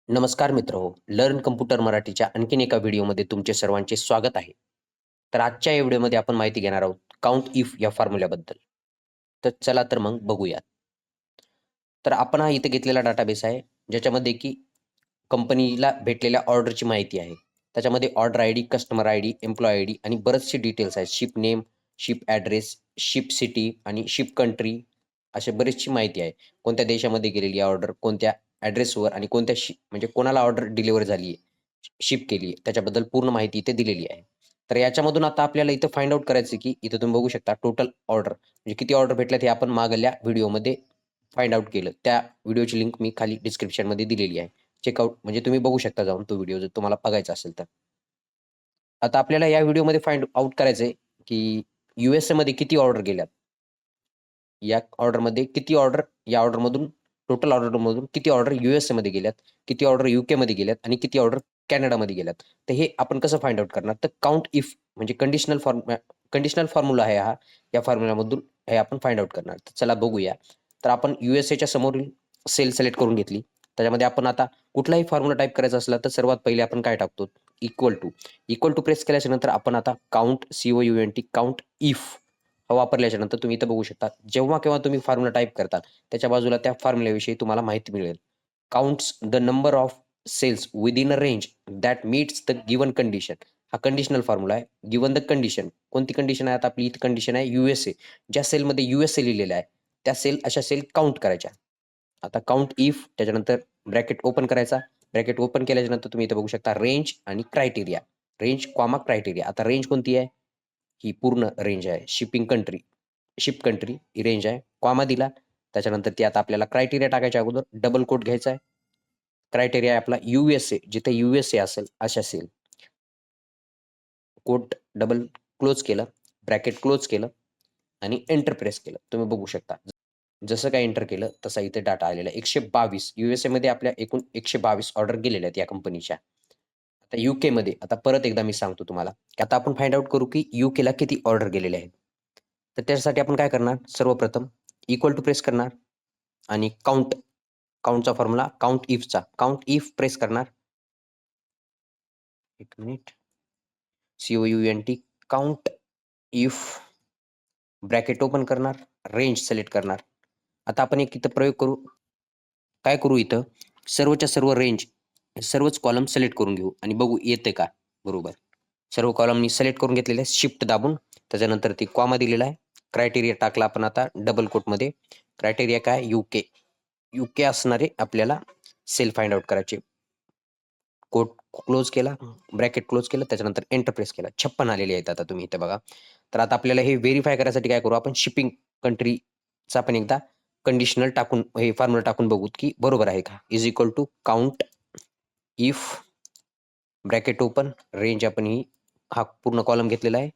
नमस्कार मित्रहो, learn computer मराठीच्या आणखीन एका व्हिडिओमध्ये तुमचे सर्वांचे स्वागत आहे. तर आजच्या या व्हिडिओमध्ये आपण माहिती घेणार आहोत काउंट इफ या फॉर्म्युल्याबद्दल. तर चला तर मग बघूयात. तर आपण हा इथे घेतलेला डाटाबेस आहे, ज्याच्यामध्ये की कंपनीला भेटलेल्या ऑर्डरची माहिती आहे. त्याच्यामध्ये order ID, customer ID, employee ID आणि बरेचसे डिटेल्स आहेत. Ship name, ship address, ship city आणि शिप कंट्री अशी बरीचशी माहिती आहे. कोणत्या देशामध्ये गेलेली आहे ऑर्डर, कोणत्या ॲड्रेसवर आणि कोणत्या म्हणजे कोणाला ऑर्डर डिलिव्हर झाली आहे, शिप केली आहे, त्याच्याबद्दल पूर्ण माहिती इथे दिलेली आहे. तर याच्यामधून आता आपल्याला इथं फाइंड आउट करायचं की इथं तुम्ही बघू शकता टोटल ऑर्डर म्हणजे किती ऑर्डर भेटल्यात हे आपण मागल्या व्हिडिओमध्ये फाइंड आउट केलं. त्या व्हिडिओची लिंक मी खाली डिस्क्रिप्शनमध्ये दिलेली आहे. चेकआउट म्हणजे तुम्ही बघू शकता जाऊन तो व्हिडिओ जर तुम्हाला बघायचा असेल तर. आता आपल्याला या व्हिडिओमध्ये फाइंड आउट करायचंय की मध्ये किती ऑर्डर गेल्यात. या ऑर्डरमध्ये किती ऑर्डर या ऑर्डरमधून टोटल ऑर्डरमधून किती ऑर्डर मध्ये गेल्यात, किती ऑर्डर मध्ये गेल्यात आणि किती ऑर्डर कॅनडामध्ये गेल्यात. तर हे आपण कसं फाइंड आउट करणार? तर काउंट इफ म्हणजे कंडिशनल फॉर्म्युला आहे हा. या फॉर्म्युल्यामधून हे आपण फाइंड आउट करणार. तर चला बघूया. तर आपण च्या समोरील सेल सिलेक्ट करून घेतली. त्याच्यामध्ये आपण आता कुठलाही फॉर्म्युला टाइप करायचा असला तर सर्वात पहिले आपण काय टाकतो? इक्वल टू प्रेस केल्याच्या नंतर आपण आता काउंट काउंट इफ वापरल्याच्या नंतर तुम्ही इथं बघू शकता. जेव्हा केव्हा तुम्ही फॉर्म्युला टाइप करता, त्याच्या बाजूला त्या फॉर्म्युल्याविषयी तुम्हाला माहिती मिळेल. Counts the number of cells within a range that meets the given condition. हा कंडिशनल फॉर्म्युला आहे. Given the condition. कोणती कंडिशन आहे? आता आपली इथं कंडिशन आहे ज्या सेलमध्ये लिहिलेलं आहे, त्या अशा सेल काउंट करायच्या. आता काउंट इफ त्याच्यानंतर ब्रॅकेट ओपन करायचा. ब्रॅकेट ओपन केल्याच्या नंतर तुम्ही इथे बघू शकता रेंज आणि क्रायटेरिया. Range, criteria. आता रेंज कोणती आहे? ही पूर्ण रेंज आहे. शिप कंट्री ही रेंज आहे. कॉमा दिला. त्याच्यानंतर ती आता आपल्याला क्रायटेरिया टाकायच्या अगोदर डबल कोट घ्यायचा आहे. क्रायटेरिया आहे आपला जिथे असेल अशा सेल. कोट डबल क्लोज केलं, ब्रॅकेट क्लोज केलं आणि एंटर प्रेस केलं. तुम्ही बघू शकता. जसं काही एंटर केलं तसा इथे डाटा आलेला आहे. 122 मध्ये आपल्या एकूण 122 ऑर्डर गेलेल्या आहेत या कंपनीच्या. आता मध्ये आता परत एकदा मी सांगतो तुम्हाला, की आता आपण फाइंड आउट करू की ला किती ऑर्डर गेलेले आहेत. तर त्यासाठी आपण काय करणार? सर्वप्रथम इक्वल टू प्रेस करणार आणि काउंटचा फॉर्म्युला काउंट इफ प्रेस करणार. एक minute. Count if bracket open करणार, रेंज सिलेक्ट करणार. आता आपण एक इथं प्रयोग करू. काय करू इथं? सर्वच्या सर्व रेंज, सर्वच कॉलम सिलेक्ट करून घेऊ आणि बघू येते का बरोबर. सर्व कॉलम मी सिलेक्ट करून घेतलेले आहे शिफ्ट दाबून. त्याच्यानंतर ती कॉमा दिलेला आहे. क्रायटेरिया टाकला आपण आता डबल कोटमध्ये. क्रायटेरिया काय? यूके असणारे आपल्याला सेल फाइंड आउट करायचे. कोट क्लोज केला, ब्रॅकेट क्लोज केलं, त्याच्यानंतर एंटर प्रेस केला. 56 आलेले आहेत आता तुम्ही इथे बघा. तर आता आपल्याला हे व्हेरिफाय करायसाठी काय करू? आपण शिपिंग कंट्रीचा पण एकदा कंडिशनल टाकून हे फॉर्म्युला टाकून बघू की बरोबर आहे का? Is equal to count if bracket open range आपण हा पूर्ण कॉलम घेतलेला आहे.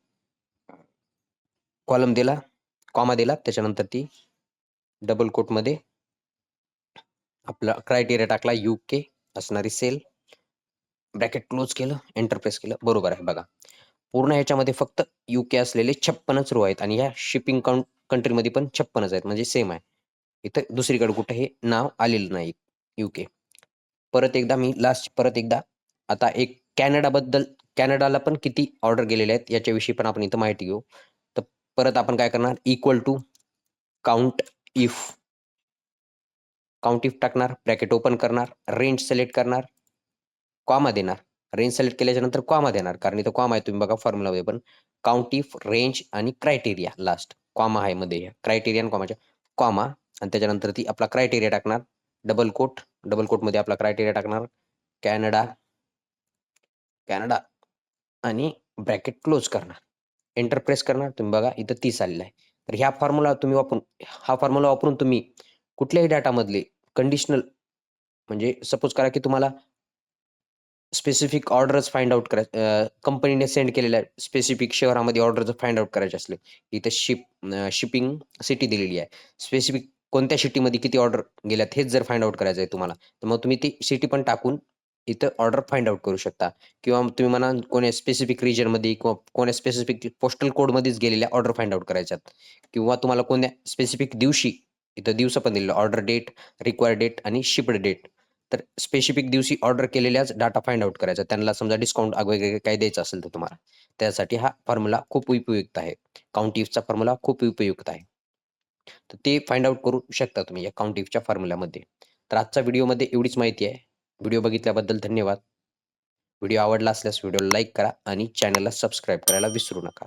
कॉलम दिला, कॉमा दिला, त्याच्यानंतर ती डबल कोटमध्ये आपला क्रायटेरिया टाकला यूके असणारी सेल. ब्रॅकेट क्लोज केलं, एंटर प्रेस केलं. बरोबर आहे बघा. पूर्ण ह्याच्यामध्ये फक्त यूके असलेले 56च रो आहेत आणि ह्या शिपिंग कंट्रीमध्ये पण 56च आहेत म्हणजे सेम आहे. इथं दुसरीकडे कुठे हे नाव आलेलं नाही यूके. परत एकदा आता एक कॅनडाला पण किती ऑर्डर गेलेले आहेत याच्याविषयी पण आपण इथं माहिती घेऊ. तर परत आपण काय करणार? इक्वल टू काउंट इफ टाकणार, ब्रॅकेट ओपन करणार, रेंज सिलेक्ट करणार, कॉमा देणार. रेंज सिलेक्ट केल्याच्या नंतर कॉमा देणार कारण इथं कॉमा आहे. तुम्ही बघा फॉर्म्युलामध्ये पण काउंट इफ रेंज आणि क्रायटेरिया लास्ट कॉमा आहे मध्ये. क्रायटेरिया आणि कॉमाच्या कॉमा आणि त्याच्यानंतर ती आपला क्रायटेरिया टाकणार. डबल कोटमध्ये आपला क्रायटेरिया टाकणार. कॅनडा आणि ब्रॅकेट क्लोज करणार. एंटर प्रेस करणार. तुम्ही बघा इथं 30 आलेला आहे. तर हा फॉर्म्युला वापरून तुम्ही कुठल्याही डाटामधले कंडिशनल म्हणजे सपोज करा की तुम्हाला स्पेसिफिक ऑर्डर्स फाइंड आउट कंपनीने सेंड केलेल्या स्पेसिफिक शहरामध्ये ऑर्डर फाइंड आउट करायचे असले, इथे शिपिंग सिटी दिलेली आहे. स्पेसिफिक कोणत्या सिटीमध्ये किती ऑर्डर गेल्यात हेच जर फाइंड आउट करायचं आहे तुम्हाला, तर मग तुम्ही ती सिटी पण टाकून इथं ऑर्डर फाइंड आउट करू शकता. किंवा तुम्ही म्हणा कोण्या स्पेसिफिक रिजनमध्ये किंवा कोण्या स्पेसिफिक पोस्टल कोडमध्येच गेलेल्या ऑर्डर फाइंड आउट करायच्यात. किंवा तुम्हाला कोणत्या स्पेसिफिक दिवशी, इथं दिवस पण दिलेलं ऑर्डर डेट, रिक्वायर्ड डेट आणि शिप्ड डेट. तर स्पेसिफिक दिवशी ऑर्डर केलेल्याच डाटा फाइंड आउट करायचा. त्यांना समजा डिस्काउंट वगैरे काही द्यायचं असेल तर तुम्हाला, त्यासाठी हा फॉर्म्युला खूप उपयुक्त आहे. काउंट इफचा फॉर्म्युला खूप उपयुक्त आहे. तर ते फाइंड आउट करू शकता तुम्ही या काउंट इफच्या फॉर्म्युल्यामध्ये. तर आजच्या व्हिडिओमध्ये एवढीच माहिती आहे. व्हिडिओ बघितल्याबद्दल धन्यवाद. व्हिडिओ आवडला असल्यास व्हिडिओला लाईक करा आणि चॅनलला सबस्क्राईब करायला विसरू नका.